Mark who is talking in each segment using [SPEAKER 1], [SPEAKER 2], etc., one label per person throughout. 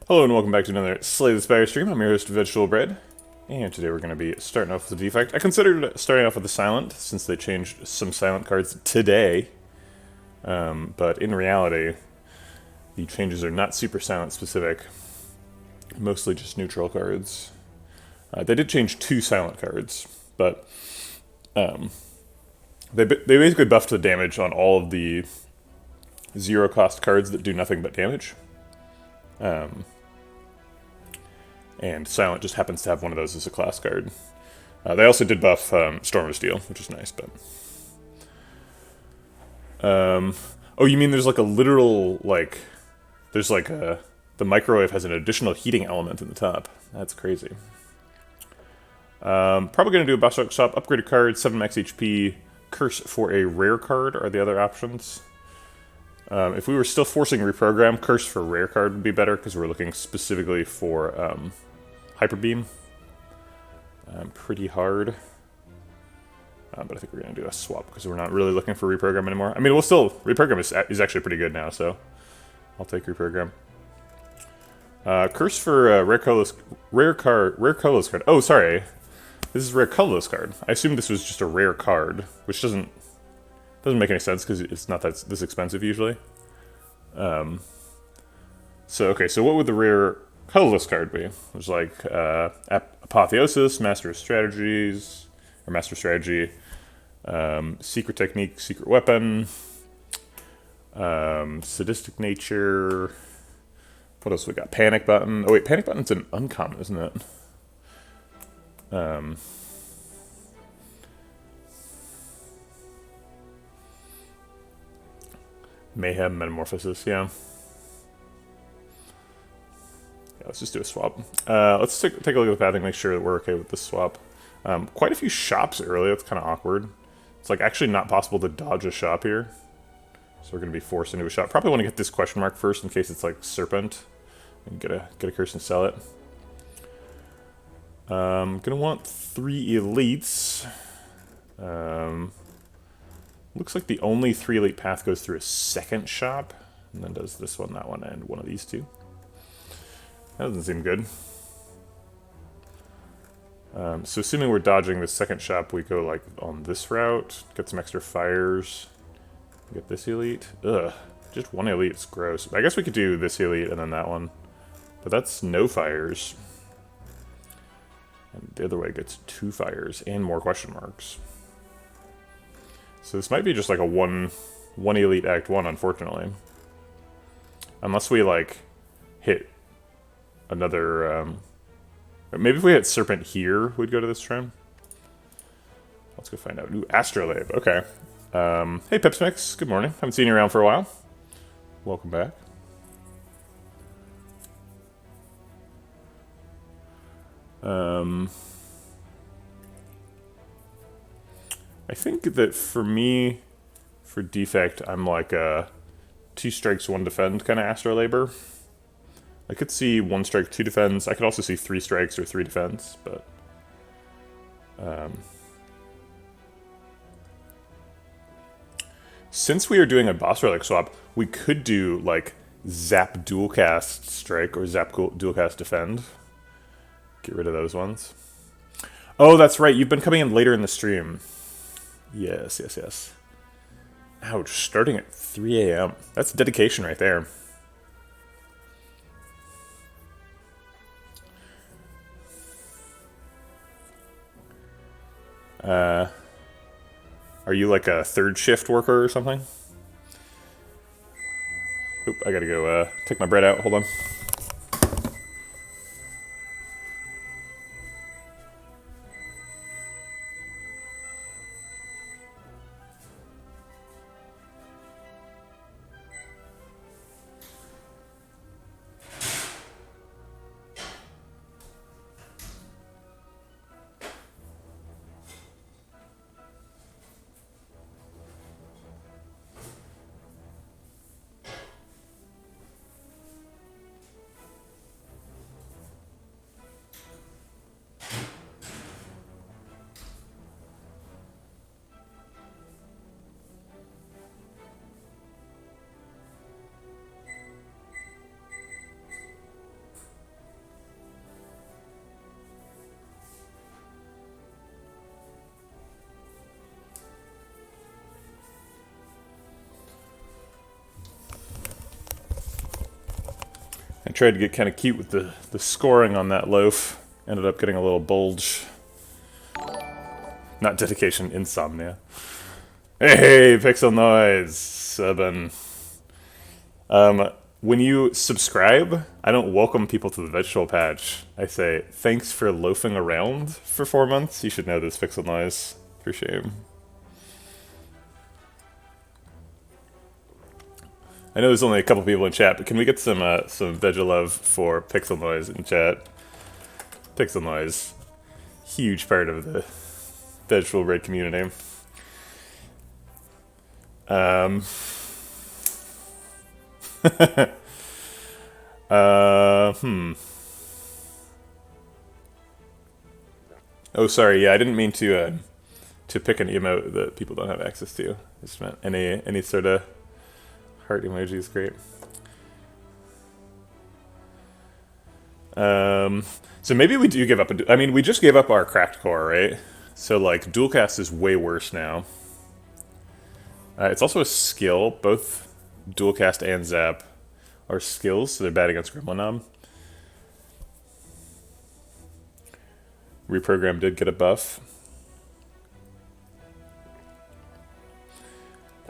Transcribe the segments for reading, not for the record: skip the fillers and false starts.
[SPEAKER 1] Hello and welcome back to another Slay the Spire stream. I'm your host, Vegetablebread, and today we're going to be starting off with the Defect. I considered starting off with the Silent, since they changed some Silent cards today, but in reality, the changes are not super Silent specific, mostly just neutral cards. They did change 2 Silent cards, but they basically buffed the damage on all of the zero-cost cards that do nothing but damage. And Silent just happens to have one of those as a class card. They also did buff Storm of Steel, which is nice, but... oh, you mean there's like a literal, like... There's like a... The microwave has an additional heating element in the top. That's crazy. Probably going to do a boss rush shop, upgrade a card, 7 max HP, curse for a rare card are the other options. If we were still forcing reprogram, curse for rare card would be better, because we're looking specifically for Hyper Beam. Pretty hard. But I think we're going to do a swap, because we're not really looking for reprogram anymore. I mean, we'll still... Reprogram is actually pretty good now, so I'll take reprogram. Curse for rare colorless card. Oh, sorry. This is a rare colorless card. I assumed this was just a rare card, which doesn't make any sense, because it's not this expensive usually. So what would the rare colorless card be? There's like Apotheosis, Master of Strategies, or Master Strategy, Secret Technique, Secret Weapon, Sadistic Nature. What else we got? Panic Button. Oh wait, Panic Button's an uncommon, isn't it? Mayhem, Metamorphosis, yeah. Let's just do a swap. Let's take a look at the pathing, make sure that we're okay with this swap. Quite a few shops early, that's kind of awkward. It's like actually not possible to dodge a shop here. So we're going to be forced into a shop. Probably want to get this question mark first in case it's like Serpent. And get a curse and sell it. Gonna want 3 elites. Looks like the only 3 elite path goes through a second shop, and then does this one, that one, and one of these 2. That doesn't seem good. So assuming we're dodging the second shop, we go like on this route, get some extra fires, get this elite. Ugh, just 1 elite, it's gross. I guess we could do this elite and then that one, but that's no fires. And the other way gets 2 fires and more question marks. So this might be just like a one elite act 1, unfortunately. Unless we like hit another maybe if we hit Serpent here, we'd go to this trim. Let's go find out. Ooh, Astrolabe, okay. Hey Pipsmix, good morning. Haven't seen you around for a while. Welcome back. I think that for me, for Defect, I'm like a 2 strikes, 1 defend kind of Astrolaber. I could see 1 strike, 2 defends. I could also see 3 strikes or 3 defends, but... since we are doing a boss relic swap, we could do like Zap Dualcast Strike or Zap Dualcast Defend. Get rid of those ones. Oh, that's right. You've been coming in later in the stream. Yes. Ouch. Starting at 3 a.m. That's dedication right there. Are you like a 3rd shift worker or something? Oop, I gotta go take my bread out. Hold on. I tried to get kind of cute with the scoring on that loaf. Ended up getting a little bulge. Not dedication, insomnia. Hey, Pixel Noise! Seven. When you subscribe, I don't welcome people to the vegetable patch. I say, thanks for loafing around for 4 months. You should know this, Pixel Noise. For shame. I know there's only a couple people in chat, but can we get some Vegelove for Pixel Noise in chat? Pixel Noise, huge part of the Vegetablebread community. Oh, sorry. Yeah, I didn't mean to pick an emote that people don't have access to. I just meant any sort of heart emoji is great. So maybe we do give up. I mean, we just gave up our cracked core, right? So like dualcast is way worse now. It's also a skill. Both dualcast and zap are skills, so they're bad against Gremlin. Reprogram did get a buff.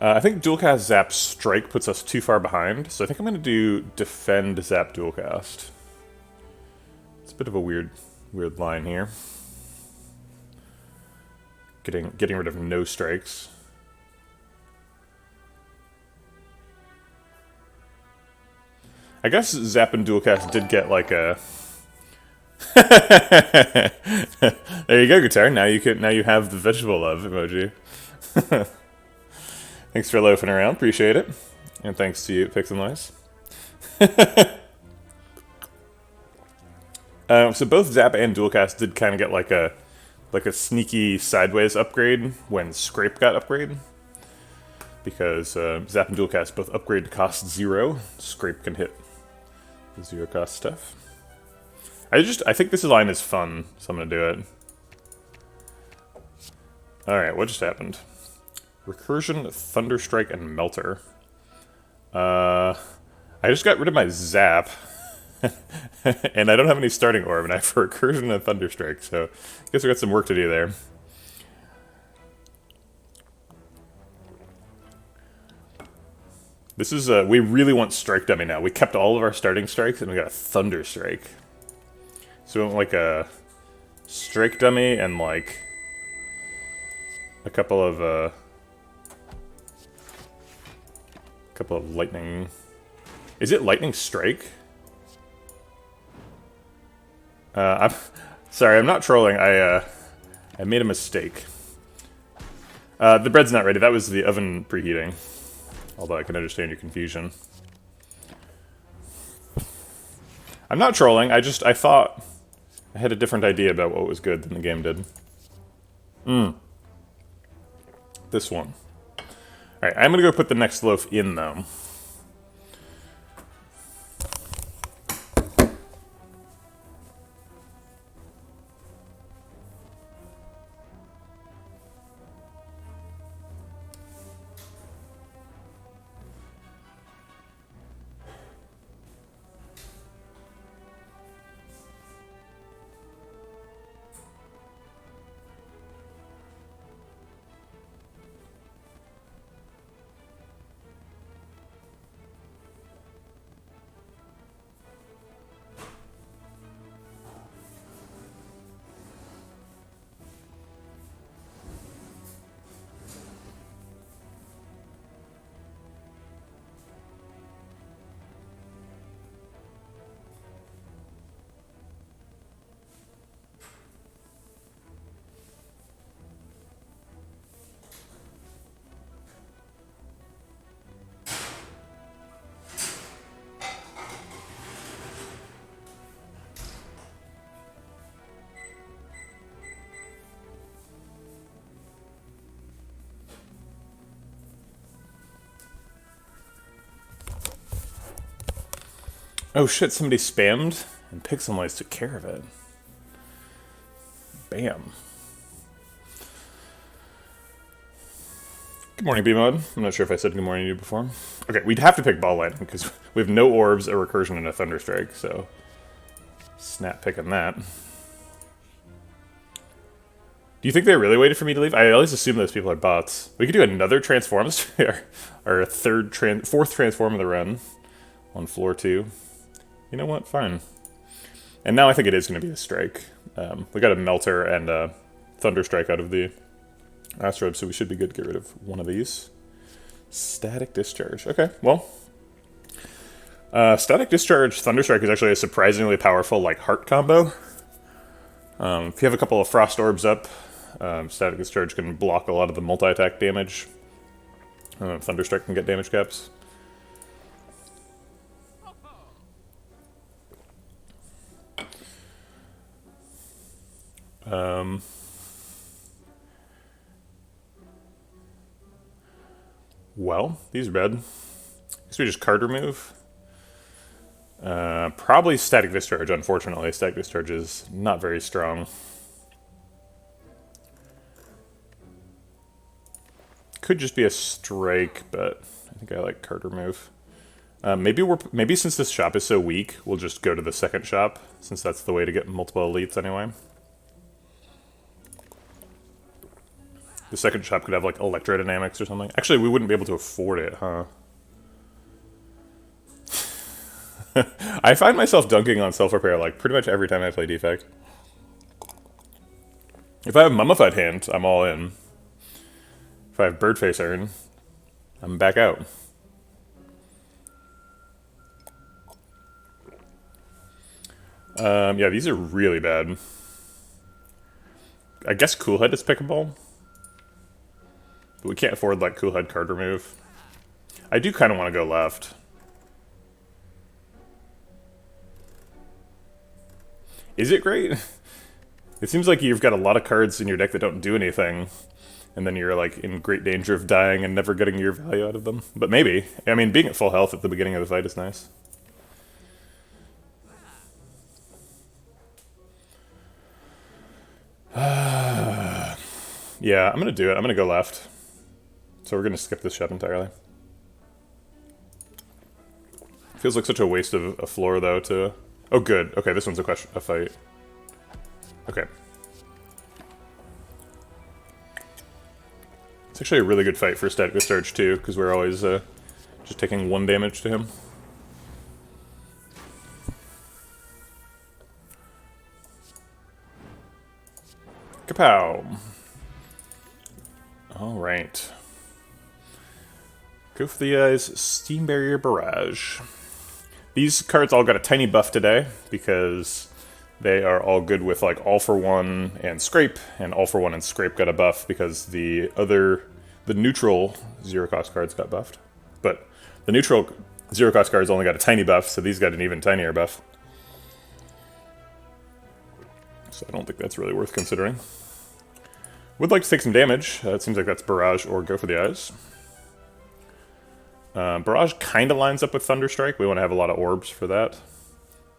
[SPEAKER 1] I think dualcast zap strike puts us too far behind, so I think I'm going to do defend zap dualcast. It's a bit of a weird line here. Getting rid of no strikes. I guess zap and dualcast did get like a. There you go, guitar. Now you have the vegetable love emoji. Thanks for loafing around, appreciate it. And thanks to you, Pixel Noise. So both Zap and Dualcast did kind of get like a sneaky sideways upgrade when Scrape got upgraded. Because Zap and Dualcast both upgrade to cost 0. Scrape can hit the 0 cost stuff. I think this line is fun, so I'm gonna do it. Alright, what just happened? Recursion, Thunderstrike, and Melter. I just got rid of my Zap. And I don't have any starting orb, and I have Recursion and Thunderstrike, so I guess we got some work to do there. This is, we really want Strike Dummy now. We kept all of our starting strikes, and we got a Thunderstrike. So we want like a Strike Dummy and like a couple of lightning. Is it lightning strike? I'm sorry, I'm not trolling. I made a mistake. The bread's not ready. That was the oven preheating. Although I can understand your confusion. I'm not trolling. I thought I had a different idea about what was good than the game did. This one. Alright, I'm gonna go put the next loaf in, though. Oh shit, somebody spammed, and Pixel Noise took care of it. Bam. Good morning, B-Mod. I'm not sure if I said good morning to you before. Okay, we'd have to pick ball lightning, because We have no orbs, a recursion, and a Thunderstrike, so snap picking that. Do you think they really waited for me to leave? I always assume those people are bots. We could do another transform, our fourth transform of the run on floor 2. You know what? Fine. And now I think it is going to be a strike. We got a Melter and a Thunderstrike out of the Asteroid, so we should be good to get rid of one of these. Static Discharge. Okay, well. Static Discharge Thunderstrike is actually a surprisingly powerful, like, heart combo. If you have a couple of Frost Orbs up, Static Discharge can block a lot of the multi-attack damage. Thunderstrike can get damage caps. Well, these are bad. Guess we just card remove. Probably Static Discharge, unfortunately. Static Discharge is not very strong. Could just be a strike, but I think I like card remove. Maybe since this shop is so weak, we'll just go to the second shop, since that's the way to get multiple elites anyway. The second shop could have, like, electrodynamics or something. Actually, we wouldn't be able to afford it, huh? I find myself dunking on self-repair, like, pretty much every time I play Defect. If I have Mummified Hand, I'm all in. If I have Birdface Urn, I'm back out. Yeah, these are really bad. I guess Cool Head is pickable. But we can't afford, like, Cool Head card remove. I do kind of want to go left. Is it great? It seems like you've got a lot of cards in your deck that don't do anything, and then you're, like, in great danger of dying and never getting your value out of them. But maybe. I mean, being at full health at the beginning of the fight is nice. Yeah, I'm gonna do it. I'm gonna go left. So we're gonna skip this shop entirely. Feels like such a waste of a floor, though, to... Oh, good. Okay, this one's a fight. Okay. It's actually a really good fight for Static Discharge, too, because we're always just taking 1 damage to him. Kapow! Alright. Go for the Steam Barrier Barrage. These cards all got a tiny buff today, because they are all good with, like, All for One and Scrape, and All for One and Scrape got a buff because the neutral zero-cost cards got buffed. But the neutral zero-cost cards only got a tiny buff, so these got an even tinier buff. So I don't think that's really worth considering. Would like to take some damage. It seems like that's Barrage or Go for the Eyes. Barrage kind of lines up with Thunderstrike. We want to have a lot of orbs for that.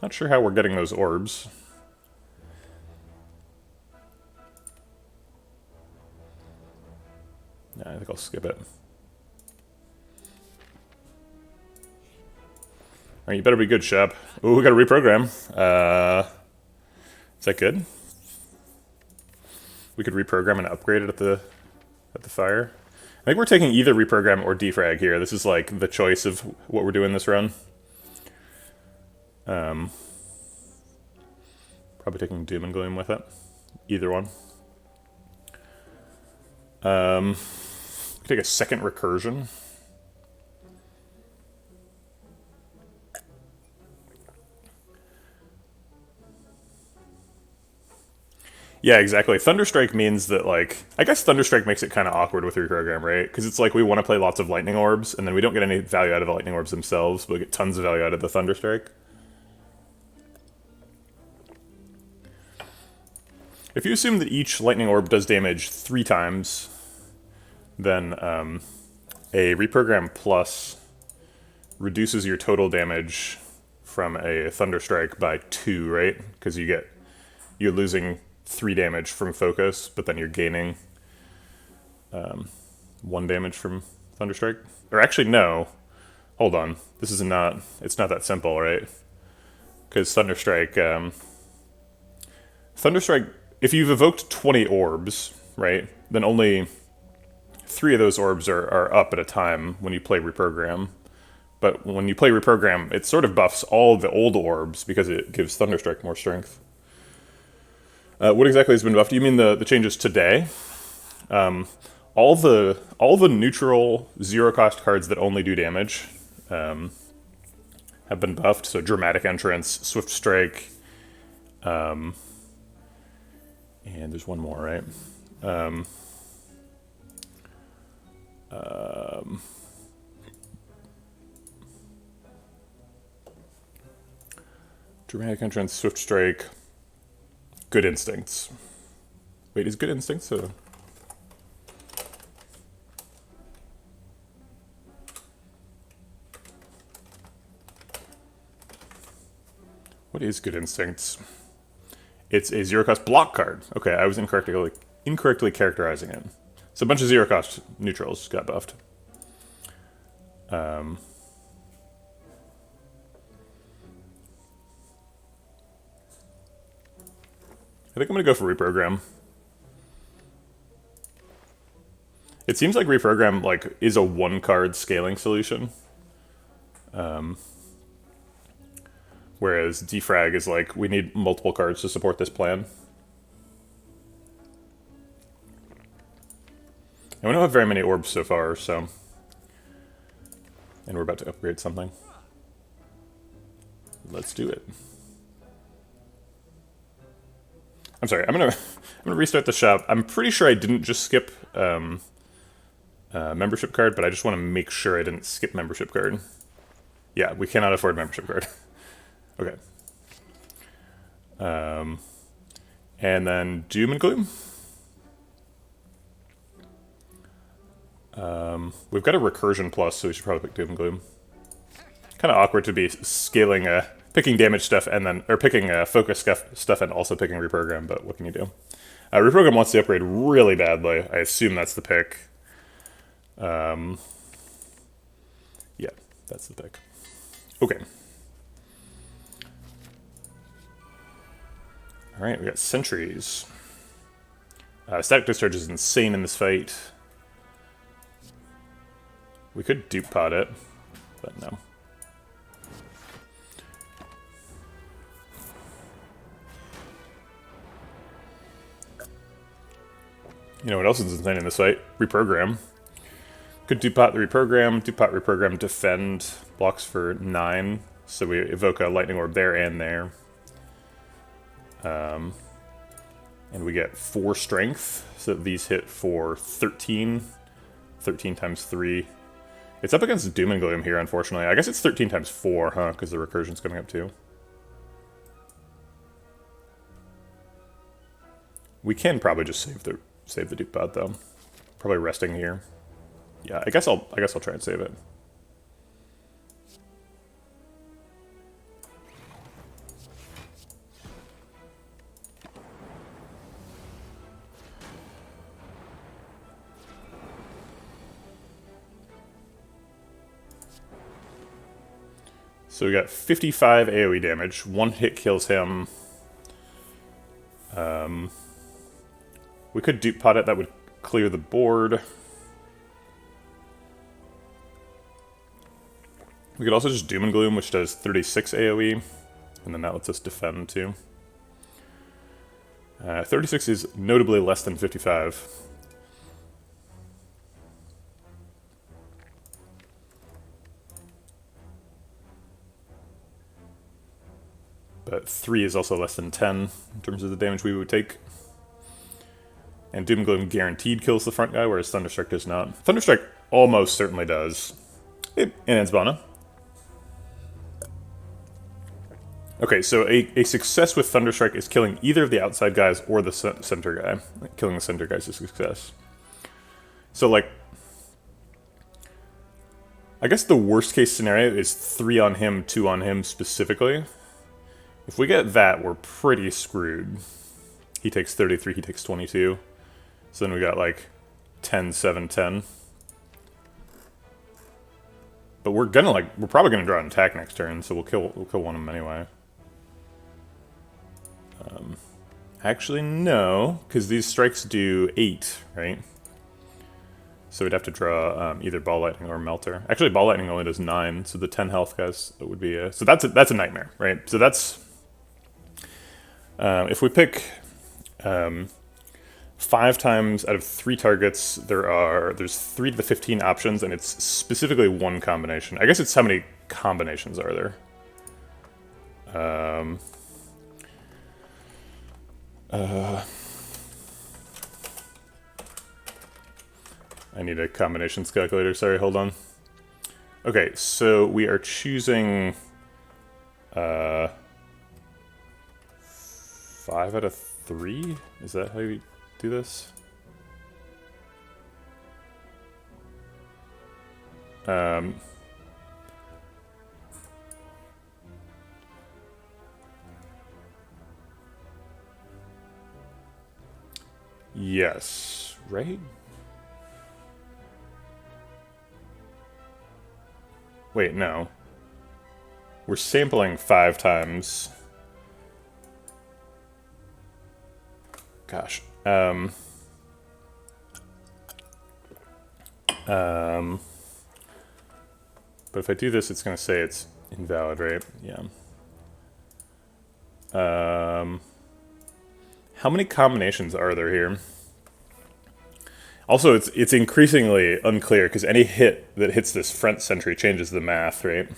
[SPEAKER 1] Not sure how we're getting those orbs. Yeah, I think I'll skip it. Alright, you better be good, Shep. Ooh, we got a reprogram. Is that good? We could reprogram and upgrade it at the fire. I think we're taking either reprogram or defrag here. This is like the choice of what we're doing this run. Probably taking Doom and Gloom with it. Either one. Take a second recursion. Yeah, exactly. Thunderstrike means that, like... I guess Thunderstrike makes it kind of awkward with reprogram, right? Because it's like we want to play lots of Lightning Orbs, and then we don't get any value out of the Lightning Orbs themselves, but we get tons of value out of the Thunderstrike. If you assume that each Lightning Orb does damage 3 times, then a reprogram plus reduces your total damage from a Thunderstrike by 2, right? Because you're losing 3 damage from focus, but then you're gaining 1 damage from Thunderstrike. Or actually, no. hold on. This is not, it's not that simple, right? Because Thunderstrike, if you've evoked 20 orbs, right, then only 3 of those orbs are up at a time when you play reprogram. But when you play reprogram, it sort of buffs all the old orbs because it gives Thunderstrike more strength. What exactly has been buffed? You mean the changes today? All the neutral 0-cost cards that only do damage have been buffed. So Dramatic Entrance, Swift Strike, and there's one more, right? Dramatic Entrance, Swift Strike, Good Instincts. Wait, is Good Instincts a... What is Good Instincts? It's a 0-cost block card. Okay, I was incorrectly characterizing it. So a bunch of 0-cost neutrals got buffed. I think I'm going to go for reprogram. It seems like reprogram is a 1-card scaling solution. Whereas defrag is we need multiple cards to support this plan. And we don't have very many orbs so far, so... And we're about to upgrade something. Let's do it. I'm sorry, I'm gonna restart the shop. I'm pretty sure I didn't just skip membership card, but I just want to make sure I didn't skip membership card. Yeah, we cannot afford membership card. Okay. And then Doom and Gloom. We've got a recursion plus, so we should probably pick Doom and Gloom. Kind of awkward to be scaling, picking damage stuff and then, or picking focus stuff and also picking reprogram, but what can you do? Reprogram wants to upgrade really badly. I assume that's the pick. Yeah, that's the pick. Okay. Alright, we got Sentries. Static Discharge is insane in this fight. We could dupe pod it, but no. You know what else is insane in this fight? Reprogram. Could dupe pot the reprogram, dupe pot reprogram, defend, blocks for 9, so we evoke a lightning orb there and there. And we get 4 strength, so these hit for 13. 13 times 3. It's up against Doom and Gloom here, unfortunately. I guess it's 13 times 4, huh? Because the recursion's coming up too. We can probably just save the dupe pod though. Probably resting here. Yeah, I guess I'll try and save it. So we got 55 AoE damage. 1 hit kills him. We could dupe pot it. That would clear the board. We could also just Doom and Gloom, which does 36 AoE. And then that lets us defend too. 36 is notably less than 55. But 3 is also less than 10 in terms of the damage we would take. And Doom and Gloom guaranteed kills the front guy, whereas Thunderstrike does not. Thunderstrike almost certainly does. It ends Bana. Okay, so a success with Thunderstrike is killing either of the outside guys or the center guy. Killing the center guy is a success. So, I guess the worst case scenario is 3 on him, 2 on him specifically. If we get that, we're pretty screwed. He takes 33, he takes 22. So then we got 10, 7, 10. But we're probably gonna draw an attack next turn, so we'll kill one of them anyway. Actually, no, because these strikes do 8, right? So we'd have to draw either Ball Lightning or Melter. Actually, Ball Lightning only does 9, so the 10 health guys, that would be so that's a nightmare, right? So that's if we pick 5 times out of 3 targets, there's 3 to the 15 options, and it's specifically one combination. I guess it's how many combinations are there. I need a combinations calculator, sorry, hold on. Okay, so we are choosing 5 out of 3? Is that how you do this? Yes, right? Wait, no. We're sampling 5 times. Gosh. But if I do this, it's going to say it's invalid, right? Yeah. How many combinations are there here? Also, it's increasingly unclear, because any hit that hits this front sentry changes the math, right?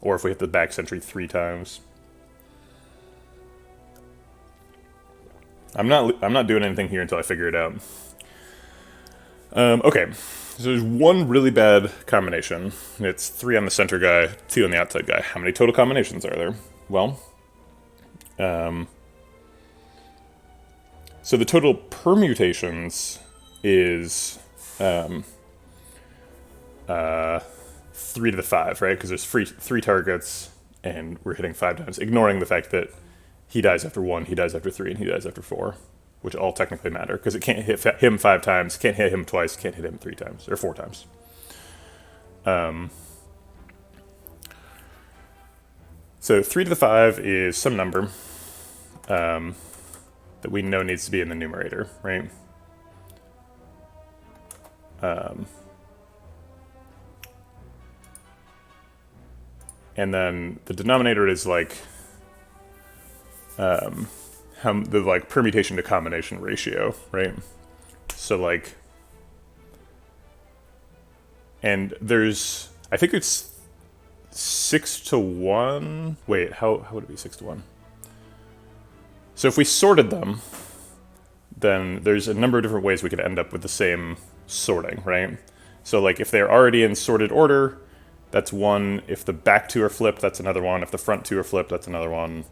[SPEAKER 1] Or if we hit the back sentry 3 times. I'm not doing anything here until I figure it out. Okay, so there's one really bad combination. It's 3 on the center guy, 2 on the outside guy. How many total combinations are there? Well, so the total permutations is 3 to the 5, right? Because there's 3 targets, and we're hitting 5 times, ignoring the fact that he dies after 1, he dies after 3, and he dies after 4, which all technically matter, because it can't hit him 5 times, can't hit him twice, can't hit him 3 times, or 4 times. So 3 to the 5 is some number that we know needs to be in the numerator, right? And then the denominator is like the permutation to combination ratio, right? So like, and there's, I think it's 6 to 1. Wait, how would it be 6 to 1? So if we sorted them, then there's a number of different ways we could end up with the same sorting, right? So like if they're already in sorted order, that's 1. If the back 2 are flipped, that's another 1. If the front 2 are flipped, that's another 1.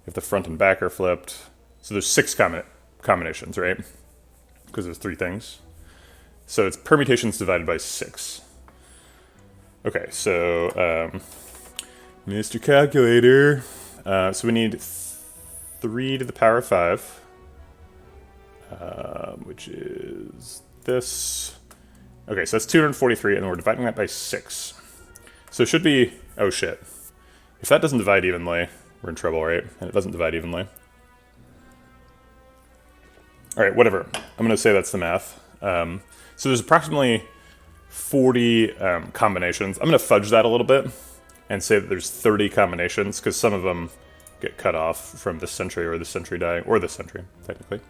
[SPEAKER 1] If the front and back are flipped, so there's 6 combinations, right? Because there's 3 things. So it's permutations divided by 6. Okay, so Mr. Calculator. So we need 3 to the power of 5, which is this. Okay, so that's 243, and we're dividing that by 6. So it should be, oh shit. If that doesn't divide evenly, we're in trouble, right? And it doesn't divide evenly. All right, whatever. I'm going to say that's the math. So there's approximately 40 combinations. I'm going to fudge that a little bit and say that there's 30 combinations, because some of them get cut off from the sentry or the sentry die, or the sentry, technically.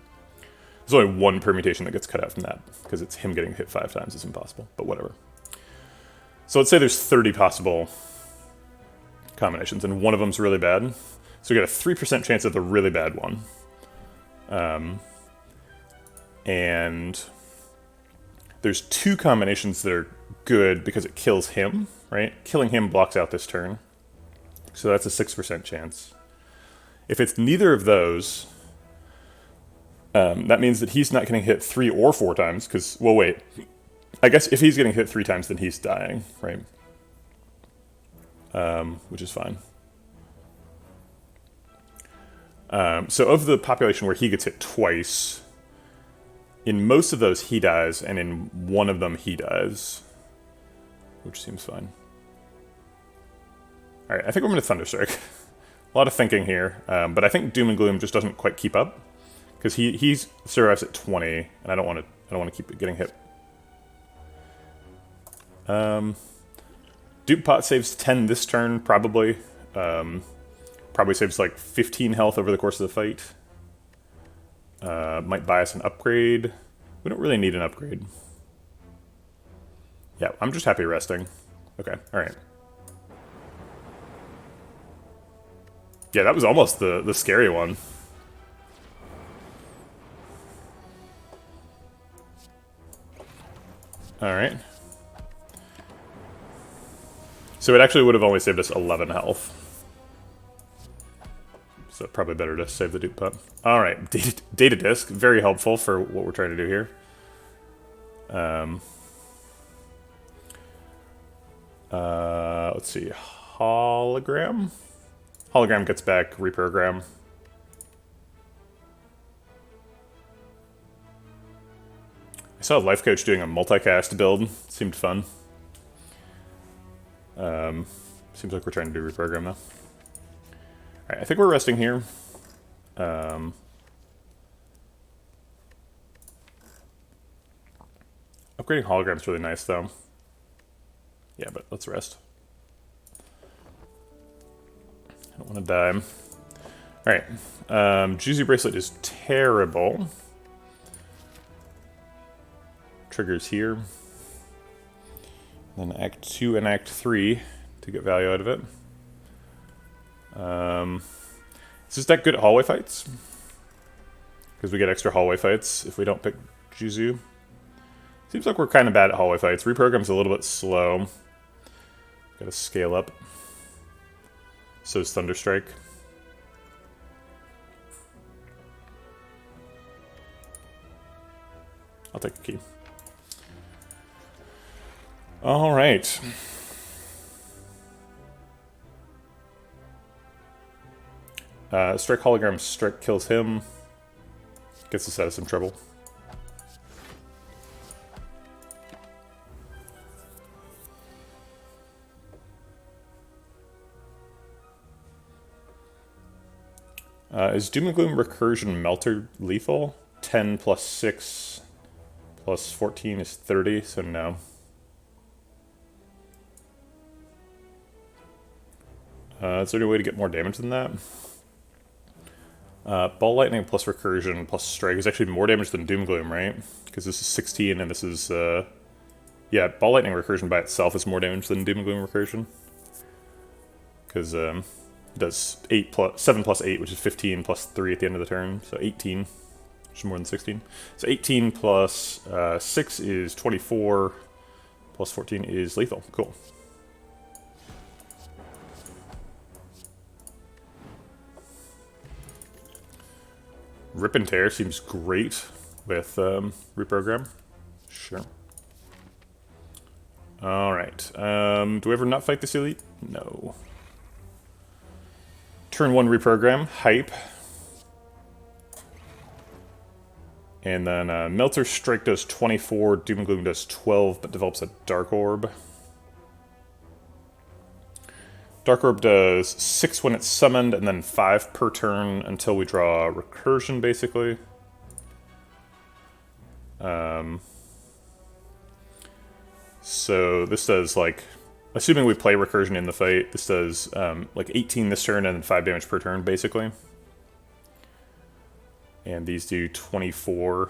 [SPEAKER 1] There's only 1 permutation that gets cut out from that, because it's him getting hit 5 times is impossible, but whatever. So let's say there's 30 possible combinations, and one of them's really bad. So we got a 3% chance of the really bad one. And there's 2 combinations that are good because it kills him, right? Killing him blocks out this turn. So that's a 6% chance. If it's neither of those, that means that he's not getting hit 3 or 4 times, because, well, wait. I guess if he's getting hit 3 times, then he's dying, right? Which is fine. So of the population where he gets hit twice, in most of those he dies, and in one of them he dies, which seems fine. Alright, I think we're going to Thunderstrike. A lot of thinking here, but I think Doom and Gloom just doesn't quite keep up. Because he survives at 20, and I don't want to keep getting hit. Dupe Pot saves 10 this turn, probably. Probably saves like 15 health over the course of the fight. Might buy us an upgrade. We don't really need an upgrade. Yeah, I'm just happy resting. Okay, alright. Yeah, that was almost the scary one. Alright. So it actually would have only saved us 11 health. So probably better to save the dupe pot. Alright, data disk, very helpful for what we're trying to do here. Let's see, hologram? Hologram gets back reprogram. I saw a life coach doing a multicast build. Seemed fun. Seems like we're trying to do reprogram now. Alright, I think we're resting here. Upgrading hologram's really nice, though. Yeah, but let's rest. I don't want to die. Alright, Juicy Bracelet is terrible. Triggers here. Then Act 2 and Act 3 to get value out of it. Is this deck good at hallway fights? Because we get extra hallway fights if we don't pick Juzu. Seems like we're kind of bad at hallway fights. Reprogram's a little bit slow. Gotta scale up. So is Thunderstrike. I'll take a key. Alright. Strike Hologram, Strike kills him. Gets us out of some trouble. Is Doom and Gloom Recursion Melter lethal? 10 plus 6 plus 14 is 30, so no. Is there any way to get more damage than that? Ball Lightning plus Recursion plus Strike is actually more damage than Doom Gloom, right? Because this is 16 and this is, yeah, Ball Lightning Recursion by itself is more damage than Doom Gloom Recursion. Because, it does 7 plus 8, which is 15 plus 3 at the end of the turn, so 18, which is more than 16. So 18 plus 6 is 24, plus 14 is lethal. Cool. Rip and Tear seems great with reprogram. Sure. Alright. Do we ever not fight this elite? No. Turn 1 reprogram. Hype. And then Melter Strike does 24, Doom and Gloom does 12, but develops a Dark Orb. Dark Orb does 6 when it's summoned, and then 5 per turn until we draw Recursion, basically. So this does, like, assuming we play Recursion in the fight, this does, like, 18 this turn and then 5 damage per turn, basically. And these do 24.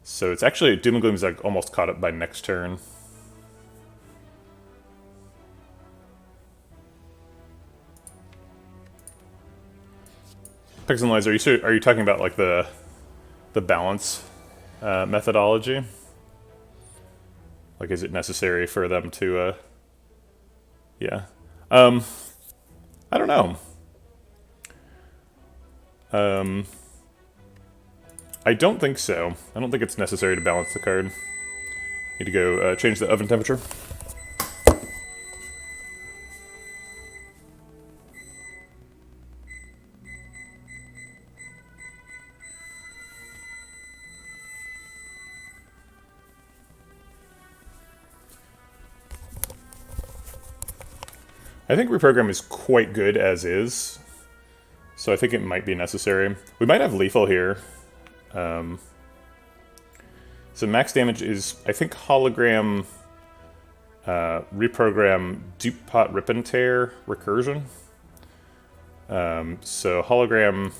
[SPEAKER 1] So it's actually, Doom and Gloom's, like, almost caught up by next turn. Pixelnoise, are you talking about like the balance methodology? Like, is it necessary for them to? Yeah. I don't know. I don't think so. I don't think it's necessary to balance the card. Need to go change the oven temperature. I think reprogram is quite good as is, so I think it might be necessary. We might have lethal here. So max damage is, I think, hologram, reprogram, dupe pot, rip and tear, recursion. So hologram,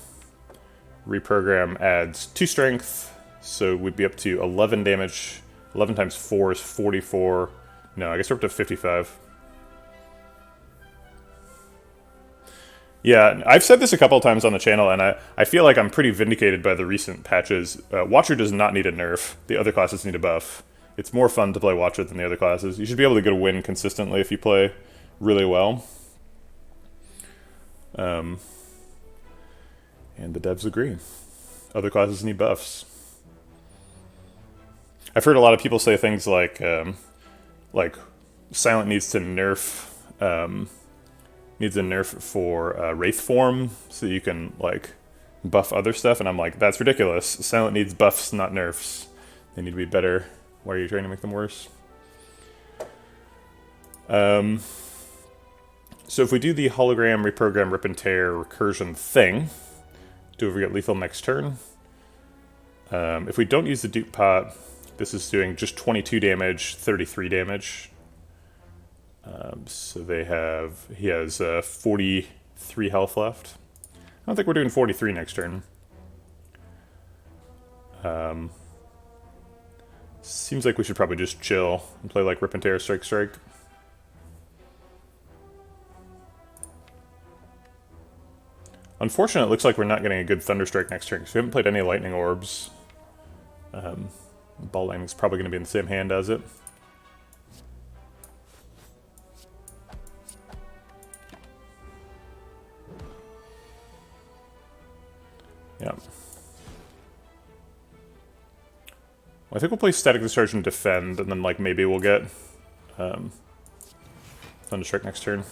[SPEAKER 1] reprogram adds 2 strength, so we'd be up to 11 damage. 11 times 4 is 44. No, I guess we're up to 55. Yeah, I've said this a couple times on the channel, and I feel like I'm pretty vindicated by the recent patches. Watcher does not need a nerf. The other classes need a buff. It's more fun to play Watcher than the other classes. You should be able to get a win consistently if you play really well. And the devs agree. Other classes need buffs. I've heard a lot of people say things like Silent needs to nerf, needs a nerf for Wraith form, so you can, like, buff other stuff, and I'm like, that's ridiculous. Silent needs buffs, not nerfs. They need to be better. Why are you trying to make them worse? So if we do the hologram, reprogram, rip and tear, recursion thing, do we get lethal next turn? If we don't use the dupe pot, this is doing just 22 damage, 33 damage. So he has 43 health left. I don't think we're doing 43 next turn. Seems like we should probably just chill and play like Rip and Tear, Strike, Strike. Unfortunately, it looks like we're not getting a good Thunderstrike next turn, because we haven't played any Lightning Orbs. Ball Lightning's probably going to be in the same hand as it. Yeah. Well, I think we'll play Static Discharge and Defend, and then, like, maybe we'll get Thunderstrike next turn.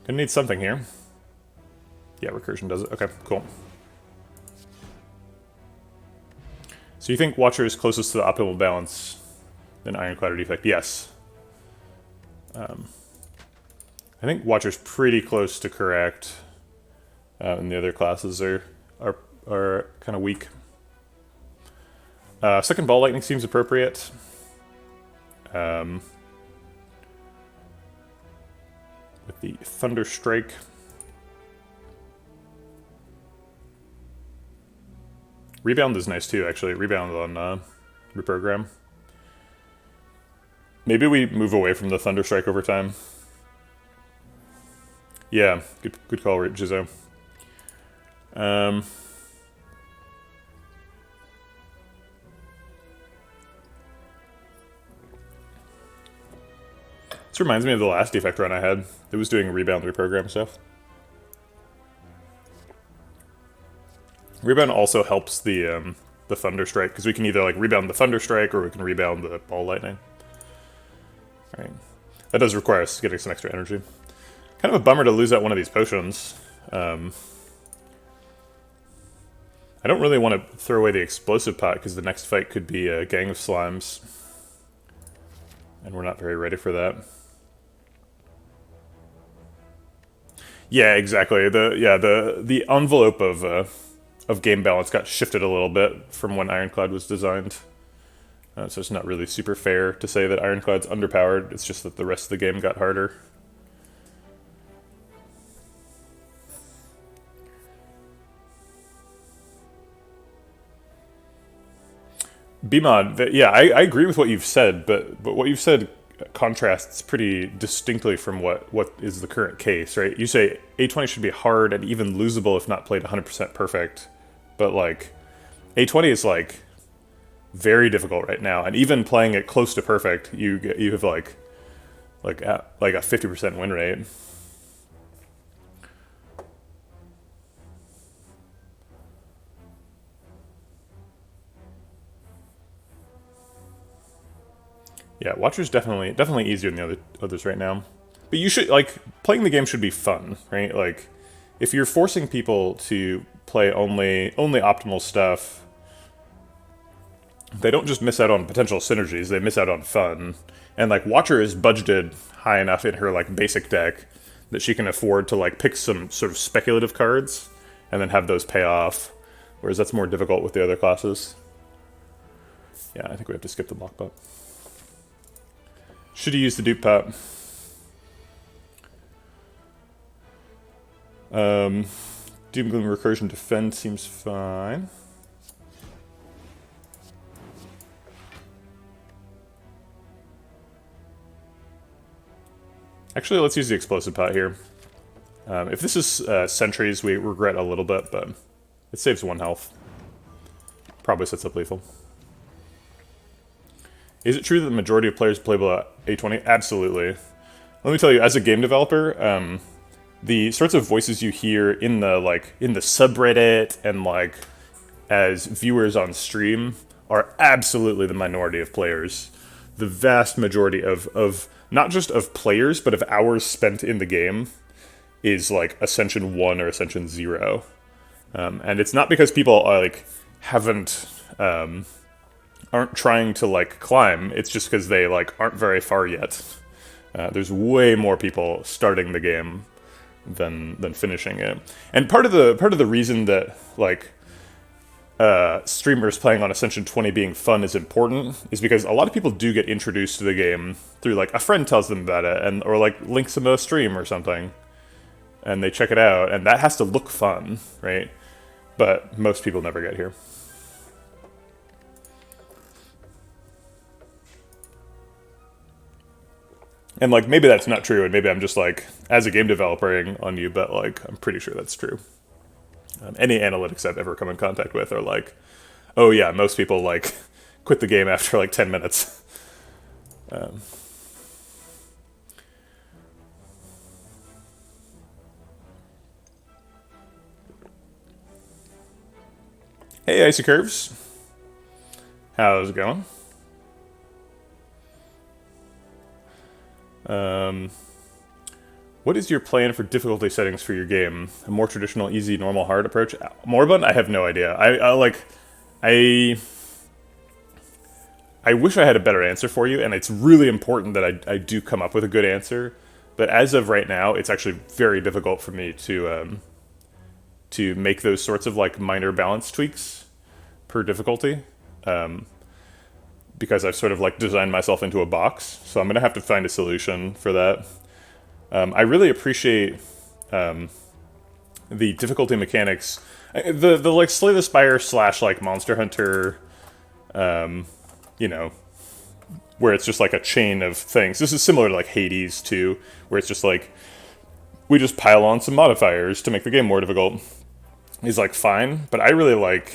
[SPEAKER 1] Gonna need something here. Yeah, Recursion does it. Okay, cool. So you think Watcher is closest to the optimal balance than Ironclad or Defect? Yes. I think Watcher's pretty close to correct, and the other classes are kind of weak. Second Ball Lightning seems appropriate. With the Thunderstrike. Rebound is nice too, actually. Rebound on reprogram. Maybe we move away from the Thunderstrike over time. Yeah, good call, Jizzo. This reminds me of the last Defect run I had. It was doing rebound reprogram stuff. Rebound also helps the Thunderstrike, because we can either like rebound the Thunderstrike or we can rebound the Ball Lightning. Alright. That does require us getting some extra energy. Kind of a bummer to lose out one of these potions. I don't really want to throw away the Explosive Pot, because the next fight could be a gang of slimes. And we're not very ready for that. Yeah, exactly. The envelope of game balance got shifted a little bit from when Ironclad was designed. So it's not really super fair to say that Ironclad's underpowered. It's just that the rest of the game got harder. Bmod, yeah, I agree with what you've said, but what you've said contrasts pretty distinctly from what is the current case, right? You say A20 should be hard and even losable if not played 100% perfect, but like A20 is like very difficult right now, and even playing it close to perfect, you have like a 50% win rate. Yeah, Watcher's definitely easier than the others right now. But you should, like, playing the game should be fun, right? Like, if you're forcing people to play only optimal stuff, they don't just miss out on potential synergies, they miss out on fun. And like Watcher is budgeted high enough in her like basic deck that she can afford to like pick some sort of speculative cards and then have those pay off, whereas that's more difficult with the other classes. Yeah, I think we have to skip the block pot. Should have used the dupe pot. Doom Gloom Recursion Defend seems fine. Actually, let's use the explosive pot here. If this is sentries, we regret a little bit, but it saves 1 health. Probably sets up lethal. Is it true that the majority of players play below 820? Absolutely. Let me tell you, as a game developer, the sorts of voices you hear in the subreddit and like as viewers on stream are absolutely the minority of players. The vast majority of not just of players, but of hours spent in the game is like Ascension 1 or Ascension 0. And it's not because people are like aren't trying to like climb, it's just because they like aren't very far yet. There's way more people starting the game than finishing it. And part of the reason that like streamers playing on Ascension 20 being fun is important is because a lot of people do get introduced to the game through like a friend tells them about it or like links them to a stream or something, and they check it out, and that has to look fun, right? But most people never get here. And like maybe that's not true, and maybe I'm just like as a game developer on you, but like I'm pretty sure that's true. Any analytics I've ever come in contact with are like, oh yeah, most people like quit the game after like 10 minutes. Hey, Icy Curves. How's it going? What is your plan for difficulty settings for your game? A more traditional, easy, normal, hard approach? Moribund? I have no idea. I wish I had a better answer for you, and it's really important that I do come up with a good answer. But as of right now, it's actually very difficult for me to make those sorts of like minor balance tweaks per difficulty. Because I've sort of like designed myself into a box. So I'm going to have to find a solution for that. I really appreciate the difficulty mechanics. The like Slay the Spire / like Monster Hunter, you know, where it's just like a chain of things. This is similar to like Hades too, where it's just like, we just pile on some modifiers to make the game more difficult. Is like fine, but I really like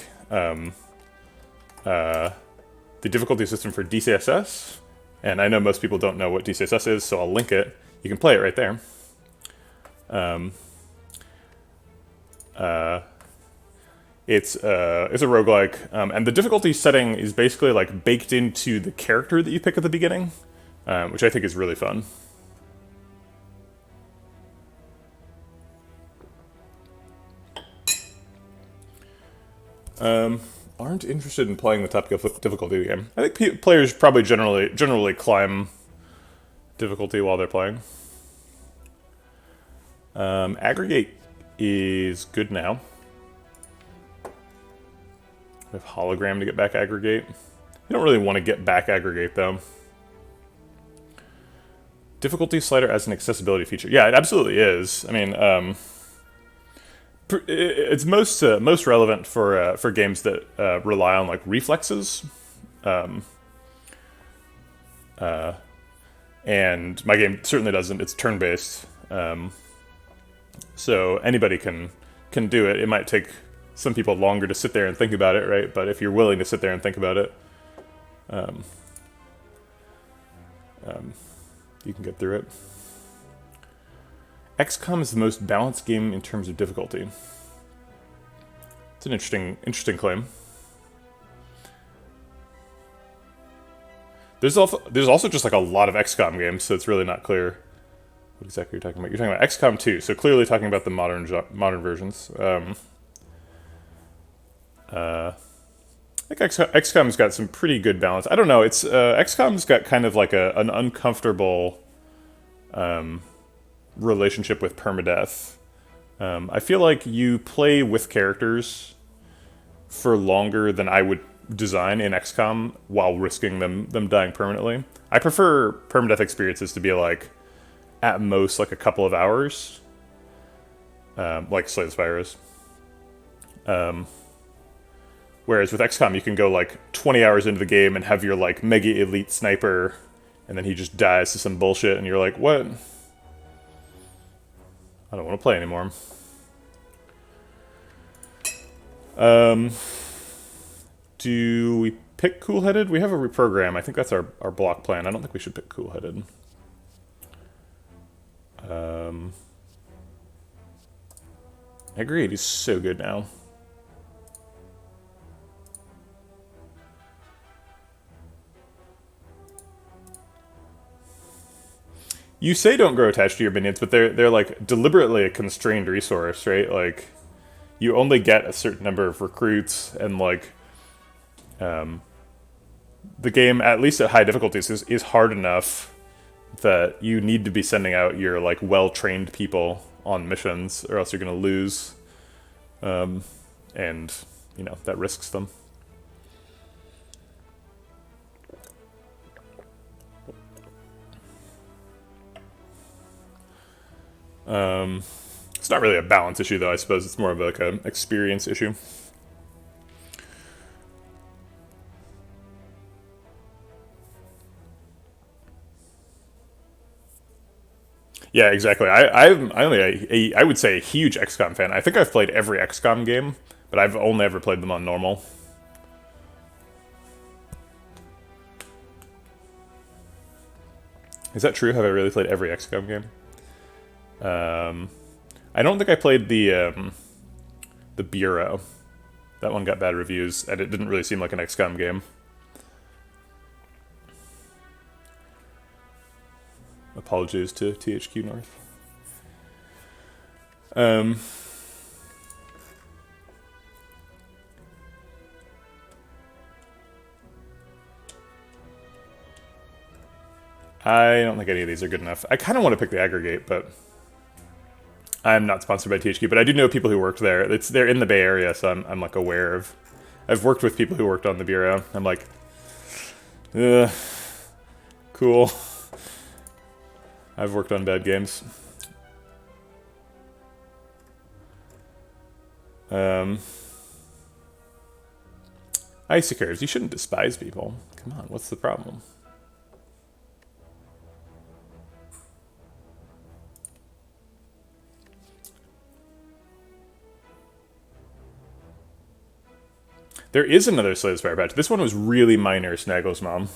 [SPEAKER 1] the difficulty system for DCSS, and I know most people don't know what DCSS is, so I'll link it. You can play it right there. It's a roguelike, and the difficulty setting is basically like baked into the character that you pick at the beginning, which I think is really fun. Aren't interested in playing the top difficulty game. I think players probably generally climb difficulty while they're playing. Aggregate is good now. We have hologram to get back aggregate. You don't really want to get back aggregate though. Difficulty slider as an accessibility feature. Yeah, it absolutely is. I mean, it's most relevant for games that rely on like reflexes. And my game certainly doesn't. It's turn-based, so anybody can do it. It might take some people longer to sit there and think about it, right? But if you're willing to sit there and think about it, you can get through it. XCOM is the most balanced game in terms of difficulty. It's an interesting claim. There's also just like a lot of XCOM games, so it's really not clear what exactly you're talking about. You're talking about XCOM 2, so clearly talking about the modern versions. I think XCOM's got some pretty good balance. I don't know. It's XCOM's got kind of like an uncomfortable relationship with permadeath. I feel like you play with characters for longer than I would design in XCOM while risking them dying permanently. I prefer permadeath experiences to be like at most like a couple of hours, like Slay the Spire is. Whereas with XCOM, you can go like 20 hours into the game and have your like mega elite sniper, and then he just dies to some bullshit, and you're like, what? I don't want to play anymore. Do we pick cool-headed? We have a reprogram. I think that's our block plan. I don't think we should pick cool-headed. Agreed, he's so good now. You say don't grow attached to your minions, but they're like deliberately a constrained resource, right? Like, you only get a certain number of recruits, and like, the game, at least at high difficulties, is hard enough that you need to be sending out your like well-trained people on missions, or else you're gonna lose, and you know that risks them. It's not really a balance issue, though. I suppose it's more of like an experience issue. Yeah, exactly. I'm only I would say a huge XCOM fan. I think I've played every XCOM game, but I've only ever played them on normal. Is that true? Have I really played every XCOM game? I don't think I played the Bureau. That one got bad reviews, and it didn't really seem like an XCOM game. Apologies to THQ North. I don't think any of these are good enough. I kind of want to pick the aggregate, but I'm not sponsored by THQ. But I do know people who worked there. They're in the Bay Area, so I'm like aware of. I've worked with people who worked on the Bureau. I'm like, cool. I've worked on bad games. Icy curves. You shouldn't despise people. Come on, what's the problem? There is another Slay the Spire patch. This one was really minor, Snaggle's mom.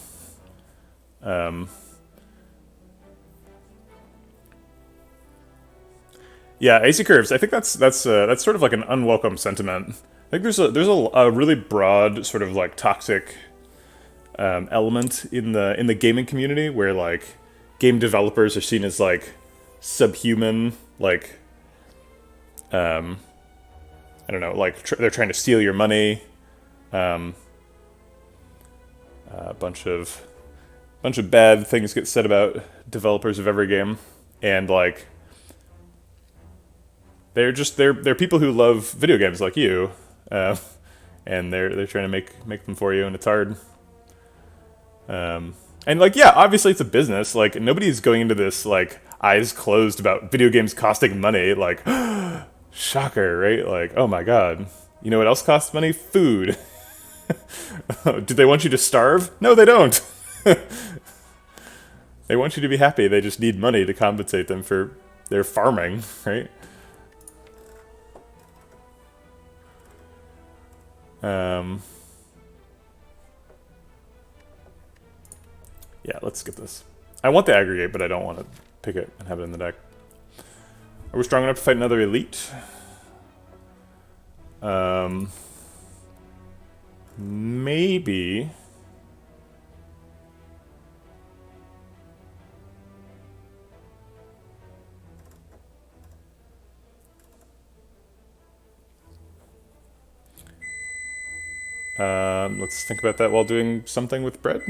[SPEAKER 1] Yeah, Icy curves. I think that's sort of like an unwelcome sentiment. I think there's a really broad sort of like toxic element in the gaming community where like game developers are seen as like subhuman, like I don't know, like they're trying to steal your money. A bunch of bad things get said about developers of every game, and like they're people who love video games like you, and they're trying to make them for you, and it's hard. And like, yeah, obviously it's a business. Like, nobody's going into this like eyes closed about video games costing money. Like, shocker, right? Like, oh my god, you know what else costs money? Food. Do they want you to starve? No, they don't. They want you to be happy. They just need money to compensate them for their farming, right? Yeah, let's skip this. I want the aggregate, but I don't want to pick it and have it in the deck. Are we strong enough to fight another elite? Maybe. Let's think about that while doing something with bread.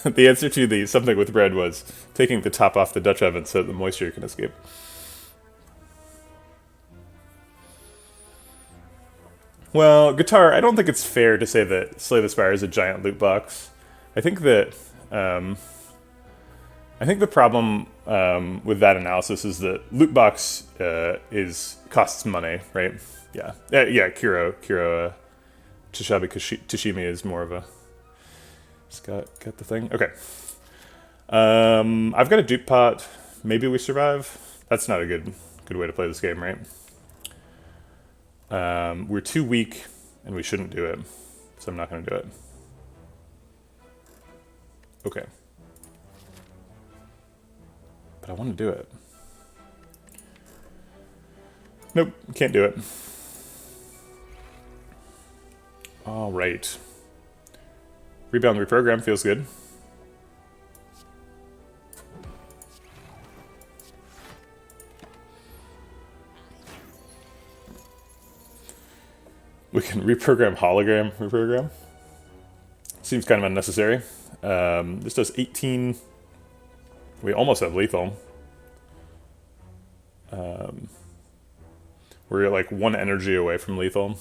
[SPEAKER 1] The answer to the something with bread was taking the top off the Dutch oven so the moisture can escape. Well, guitar, I don't think it's fair to say that Slay the Spire is a giant loot box. I think that I think the problem with that analysis is that loot box is costs money, right? Yeah, yeah. Kuro Chishabi Tashimi is more of a. It's got the thing. Okay. I've got a dupe pot. Maybe we survive. That's not a good way to play this game, right? We're too weak, and we shouldn't do it, so I'm not going to do it. Okay. But I want to do it. Nope, can't do it. All right. Rebound reprogram feels good. We can reprogram reprogram. Seems kind of unnecessary. This does 18. We almost have lethal. We're like 1 energy away from lethal.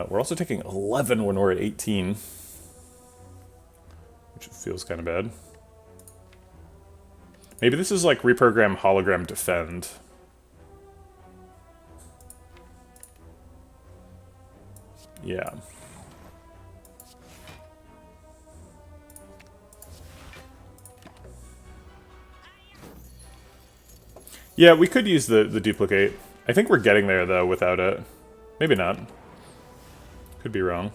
[SPEAKER 1] We're also taking 11 when we're at 18, which feels kind of bad. Maybe this is like reprogram, hologram, defend. Yeah. Yeah, we could use the duplicate. I think we're getting there, though, without it. Maybe not. Could be wrong.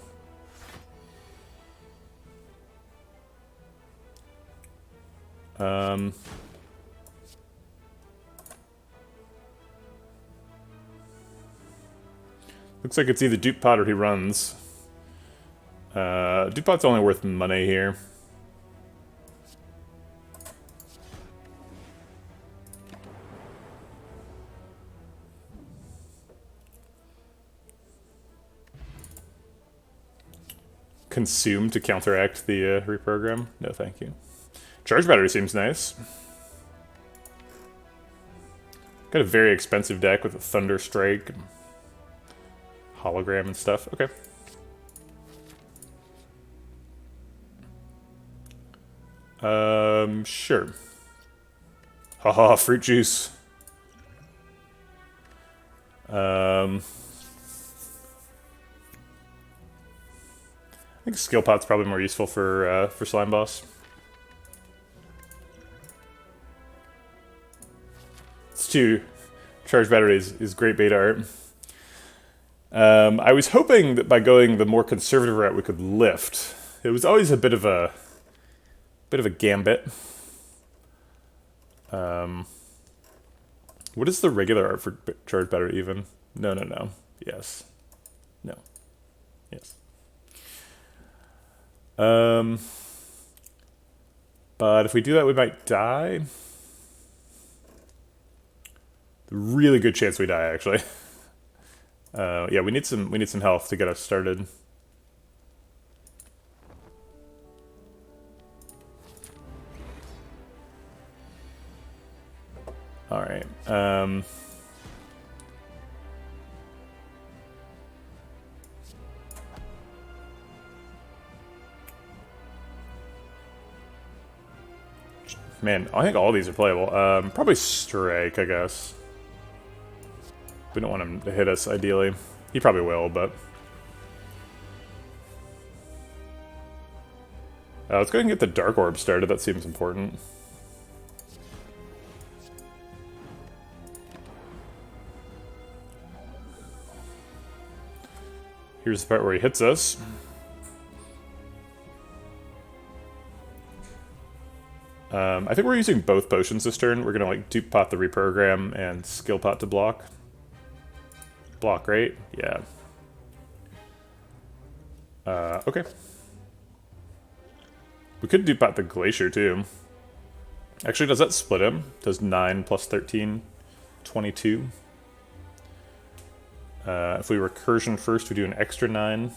[SPEAKER 1] Looks like it's either dupe pot or he runs. Dupe pot's only worth money here. Consume to counteract the reprogram? No, thank you. Charge battery seems nice. Got a very expensive deck with a Thunder Strike, and hologram and stuff. Okay. Sure. Haha, fruit juice. I think skill pot's probably more useful for slime boss. It's 2 charge batteries is great beta art. I was hoping that by going the more conservative route we could lift. It was always a bit of a gambit. What is the regular art for charge battery even? No. Yes. No. Yes. But if we do that, we might die. Really good chance we die, actually. Yeah, we need some health to get us started. All right. Man, I think all these are playable. Probably Strike, I guess. We don't want him to hit us, ideally. He probably will, but... let's go ahead and get the Dark Orb started. That seems important. Here's the part where he hits us. I think we're using both potions this turn. We're gonna like dupe pot the reprogram and skill pot to block. Block, right? Yeah. Okay. We could dupe pot the glacier too. Actually, does that split him? Does 9 plus 13, 22. If we recursion first, we do an extra 9.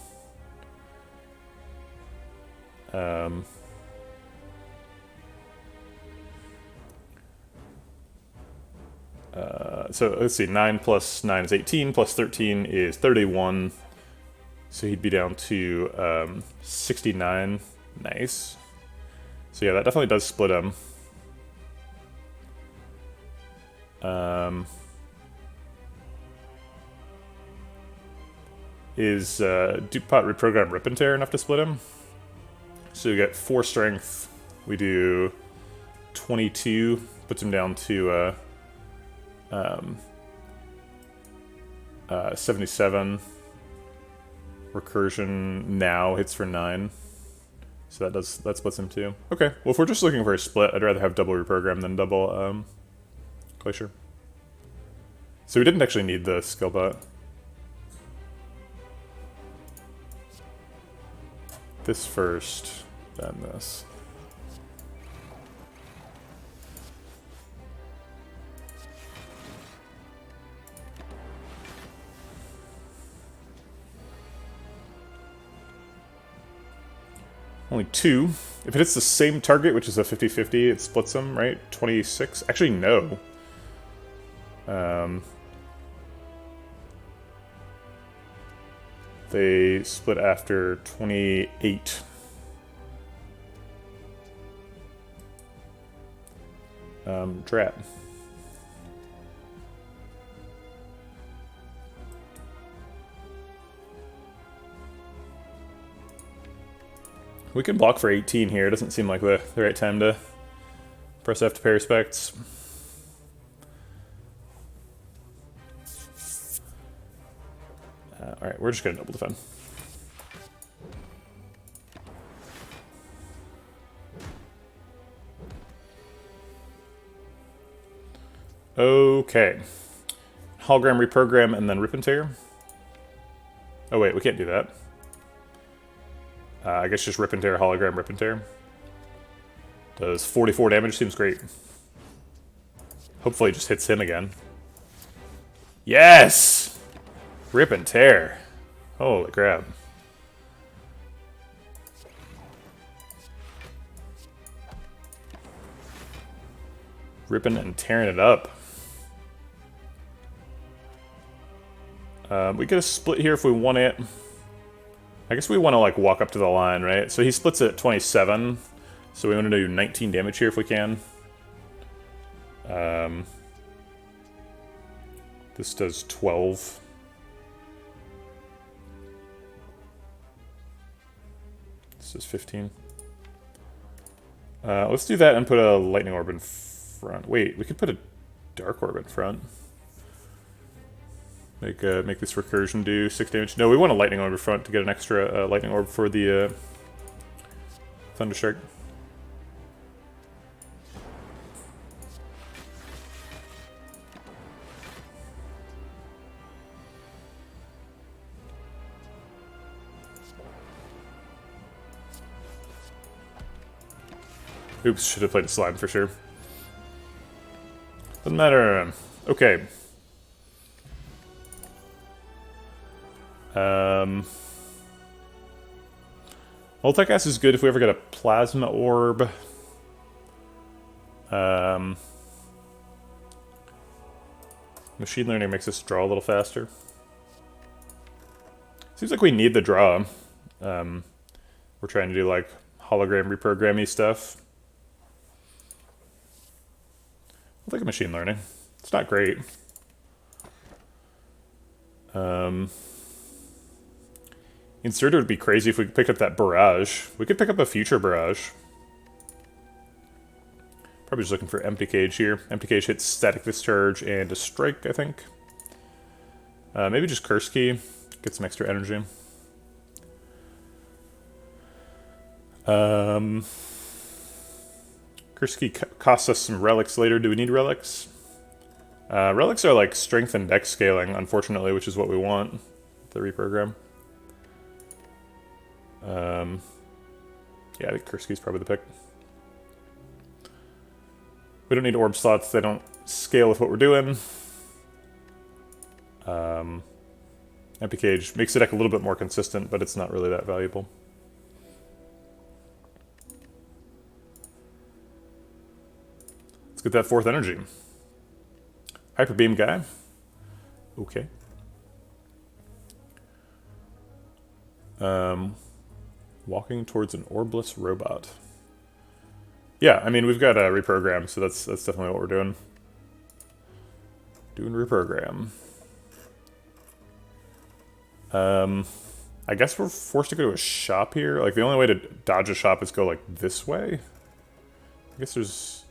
[SPEAKER 1] So let's see, 9 plus 9 is 18, plus 13 is 31. So he'd be down to 69. Nice. So yeah, that definitely does split him. Is dupe pot reprogram rip and tear enough to split him? So we get 4 strength. We do 22, puts him down to 77. Recursion now hits for 9. So that splits him too. Okay, well if we're just looking for a split, I'd rather have double reprogram than double glacier. So we didn't actually need the skill bot. This first, then this. Only 2. If it hits the same target, which is a 50-50, it splits them, right? 26? Actually, no. They split after 28. Drat. We can block for 18 here. It doesn't seem like the right time to press F to pay respects. Alright, we're just going to double defend. Okay. Hologram reprogram and then rip and tear. Oh wait, we can't do that. I guess just rip and tear, hologram, rip and tear. Does 44 damage, seems great. Hopefully it just hits him again. Yes! Rip and tear. Holy crap. Ripping and tearing it up. We get a split here if we want it. I guess we want to like walk up to the line, right? So he splits it at 27. So we want to do 19 damage here if we can. This does 12. This is 15. Let's do that and put a lightning orb in front. Wait, we could put a dark orb in front. Make this recursion do 6 damage. No, we want a lightning orb in front to get an extra lightning orb for the Thundershark. Oops, should have played a slime for sure. Doesn't matter. Okay. Multi cast is good if we ever get a plasma orb. Machine learning makes us draw a little faster. Seems like we need the draw. We're trying to do like hologram reprogrammy stuff. I'll take a machine learning. It's not great. Inserter would be crazy if we picked up that barrage. We could pick up a future barrage. Probably just looking for empty cage here. Empty cage hits static discharge and a strike, I think. Maybe just curse key. Get some extra energy. Curse key costs us some relics later. Do we need relics? Relics are like strength and dex scaling, unfortunately, which is what we want. The reprogram. Yeah, I think curse key is probably the pick. We don't need orb slots. They don't scale with what we're doing. Empty Cage makes the deck a little bit more consistent, but it's not really that valuable. Let's get that fourth energy. Hyper Beam guy. Okay. Walking towards an orbless robot. Yeah, I mean, we've got a reprogram, so that's definitely what we're doing. Doing reprogram. I guess we're forced to go to a shop here. Like, the only way to dodge a shop is go, like, this way. I guess there's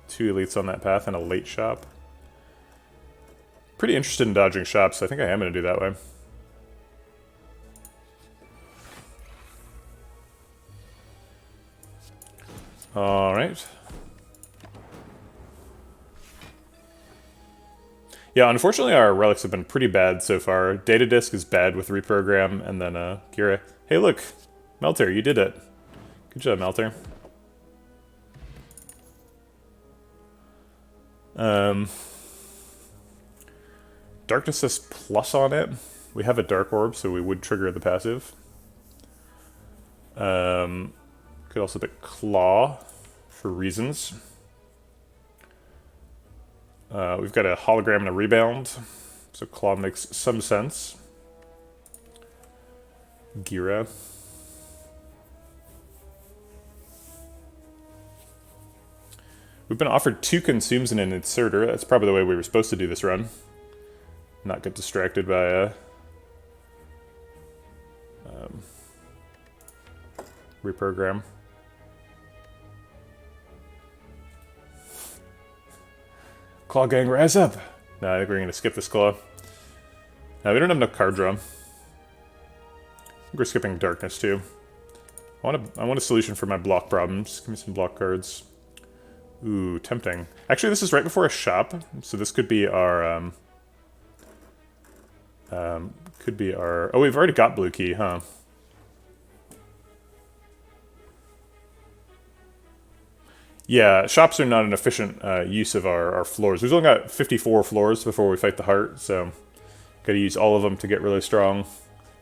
[SPEAKER 1] 2 elites on that path and a late shop. Pretty interested in dodging shops, so I think I am going to do that way. Alright. Yeah, unfortunately our relics have been pretty bad so far. Data disk is bad with reprogram, and then Gira. Hey look! Melter, you did it. Good job, Melter. Darkness says plus on it. We have a Dark Orb, so we would trigger the passive. Could also pick Claw for reasons. We've got a hologram and a rebound, so Claw makes some sense. Gira. We've been offered 2 consumes and an inserter. That's probably the way we were supposed to do this run. Not get distracted by reprogram. Claw gang, rise up! No, I think we're going to skip this claw. No, we don't have enough card draw. I think we're skipping darkness too. I want a solution for my block problems. Give me some block cards. Ooh, tempting. Actually, this is right before a shop, so this could be our oh, we've already got blue key, huh? Yeah, shops are not an efficient use of our floors. We've only got 54 floors before we fight the heart, so gotta use all of them to get really strong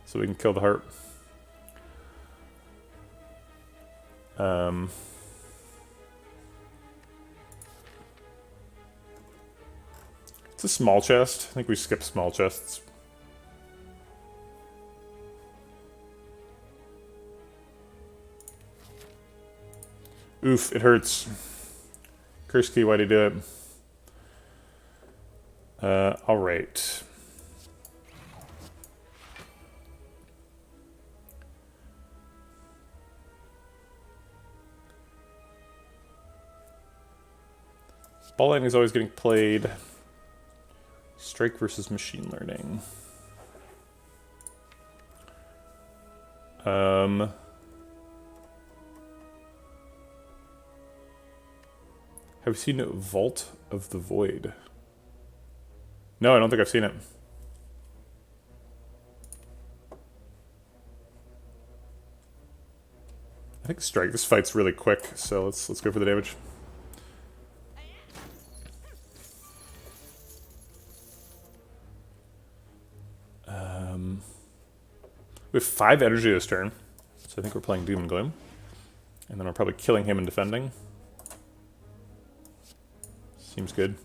[SPEAKER 1] so we can kill the heart. It's a small chest. I think we skip small chests. Oof, it hurts. Curse key, why'd he do it? Alright. Ball lightning is always getting played. Strike versus machine learning. Have you seen Vault of the Void? No, I don't think I've seen it. I think strike. This fight's really quick, so let's go for the damage. We have 5 energy this turn, so I think we're playing Doom and Gloom. And then we're probably killing him and defending. Seems good.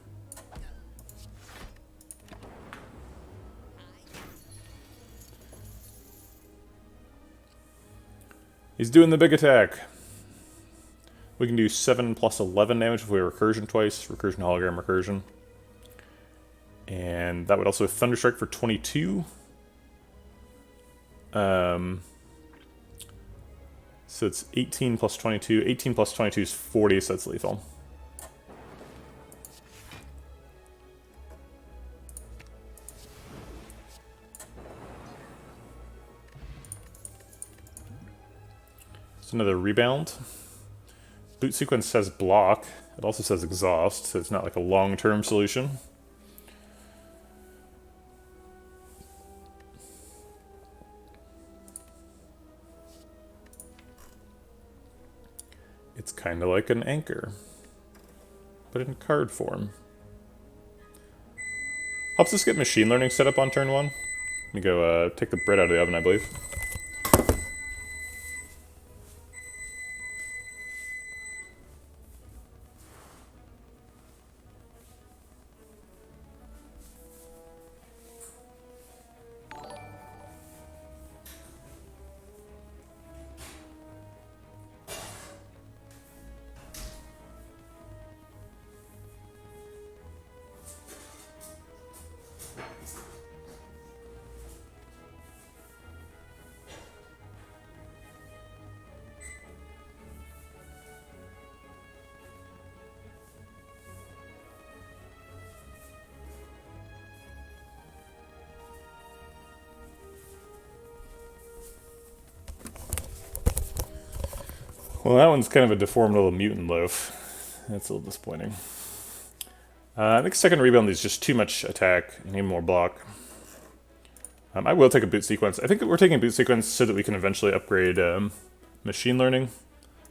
[SPEAKER 1] He's doing the big attack. We can do 7 plus 11 damage if we recursion twice. Recursion, hologram, recursion. And that would also Thunderstrike for 22. So it's 18 plus 22. 18 plus 22 is 40, so that's lethal. It's another rebound. Boot sequence says block. It also says exhaust, so it's not like a long-term solution. It's kind of like an anchor, but in card form. Helps us get machine learning set up on turn 1. Let me go take the bread out of the oven, I believe. Well, that one's kind of a deformed little mutant loaf. That's a little disappointing. I think second rebound is just too much attack. I need more block. I will take a boot sequence. I think that we're taking a boot sequence so that we can eventually upgrade machine learning.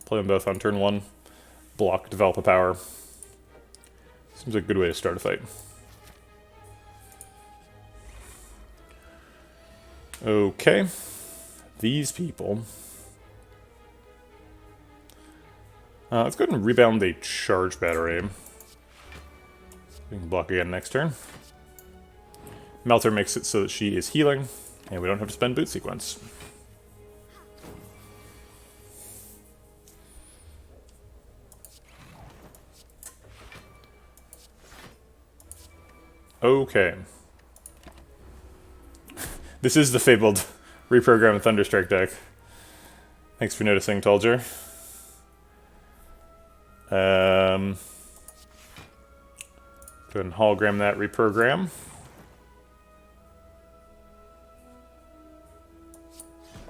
[SPEAKER 1] Play them both on turn 1. Block, develop a power. Seems like a good way to start a fight. Okay. These people. Let's go ahead and rebound the charge battery. We can block again next turn. Melter makes it so that she is healing, and we don't have to spend boot sequence. Okay. This is the fabled reprogram Thunderstrike deck. Thanks for noticing, Tulger. Go ahead and hologram that reprogram.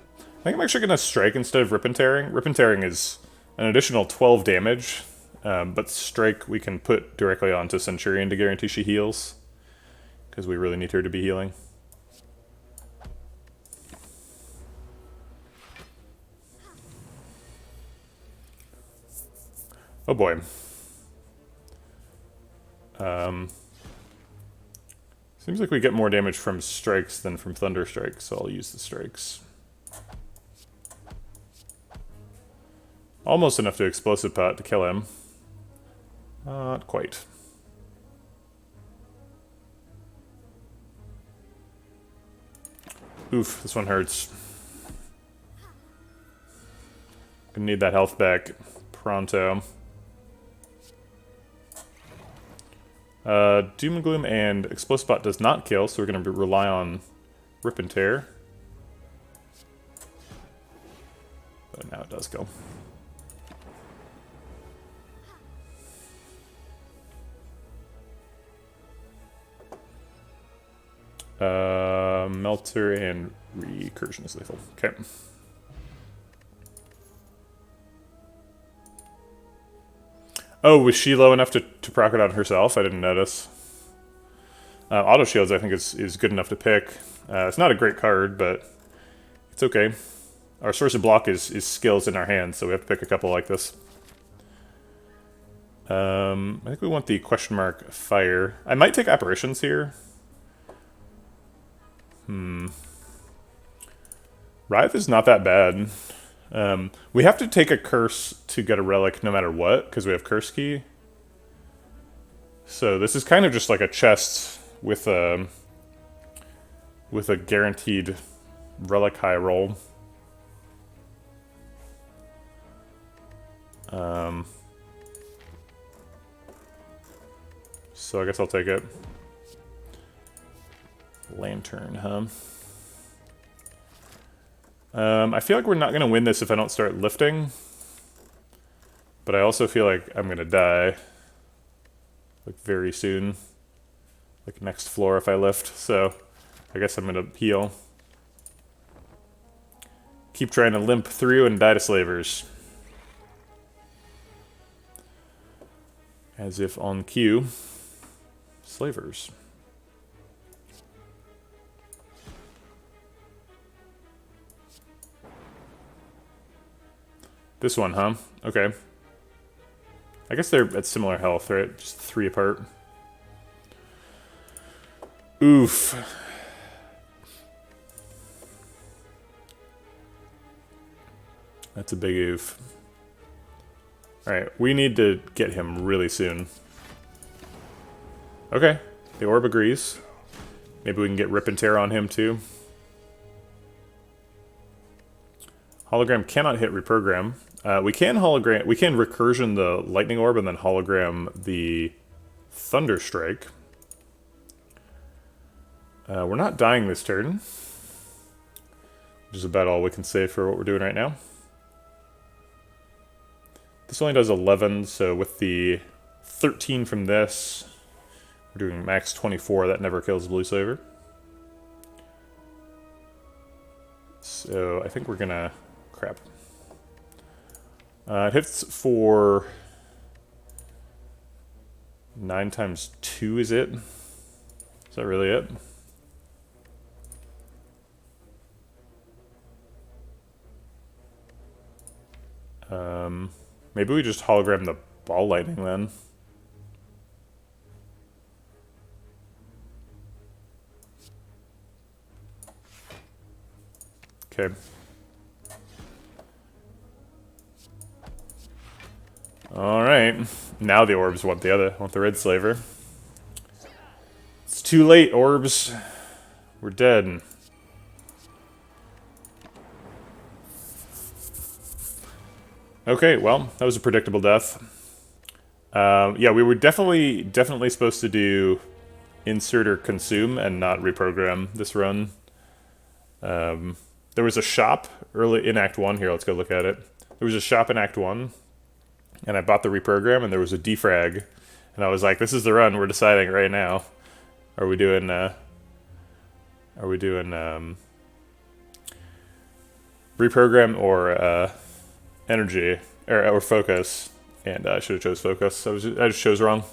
[SPEAKER 1] I think I'm actually going to strike instead of rip and tearing. Rip and tearing is an additional 12 damage, but strike we can put directly onto Centurion to guarantee she heals, because we really need her to be healing. Oh boy. Seems like we get more damage from strikes than from thunder strikes, so I'll use the strikes. Almost enough to explosive pot to kill him. Not quite. Oof, this one hurts. Gonna need that health back pronto. Doom and Gloom and Explosive Bot does not kill, so we're going to rely on Rip and Tear. But now it does kill. Melter and Recursion is lethal. Okay. Oh, was she low enough to proc it on herself? I didn't notice. Auto Shields, I think, is good enough to pick. It's not a great card, but it's okay. Our source of block is skills in our hands, so we have to pick a couple like this. I think we want the question mark fire. I might take apparitions here. Writhe is not that bad. We have to take a curse to get a relic no matter what, because we have curse key. So this is kind of just like a chest with a guaranteed relic high roll. So I guess I'll take it. Lantern, huh? I feel like we're not going to win this if I don't start lifting. But I also feel like I'm going to die. Like very soon. Like next floor if I lift. So I guess I'm going to heal. Keep trying to limp through and die to slavers. As if on cue. Slavers. This one, huh? Okay. I guess they're at similar health, right? Just 3 apart. Oof. That's a big oof. Alright, we need to get him really soon. Okay, the orb agrees. Maybe we can get Rip and Tear on him too. Hologram cannot hit reprogram. We can recursion the lightning orb and then hologram the thunder strike. We're not dying this turn, which is about all we can say for what we're doing right now. This only does 11, so with the 13 from this, we're doing max 24. That never kills Blue Slaver. So I think we're gonna... crap. It hits for 9 times 2, is it? Is that really it? Maybe we just hologram the ball lightning then. Okay. Alright. Now the orbs want the red slaver. It's too late, orbs. We're dead. Okay, well, that was a predictable death. Yeah, we were definitely supposed to do insert or consume and not reprogram this run. There was a shop early in Act 1. Here, let's go look at it. There was a shop in Act 1, and I bought the reprogram, and there was a defrag. And I was like, this is the run we're deciding right now. Are we doing reprogram or energy or focus? And I should have chose focus. I just chose wrong.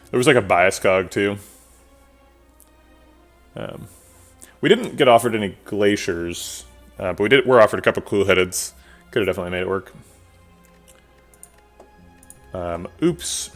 [SPEAKER 1] There was like a bias cog too. We didn't get offered any glaciers, but we're offered a couple cool-headeds. Could have definitely made it work. Oops.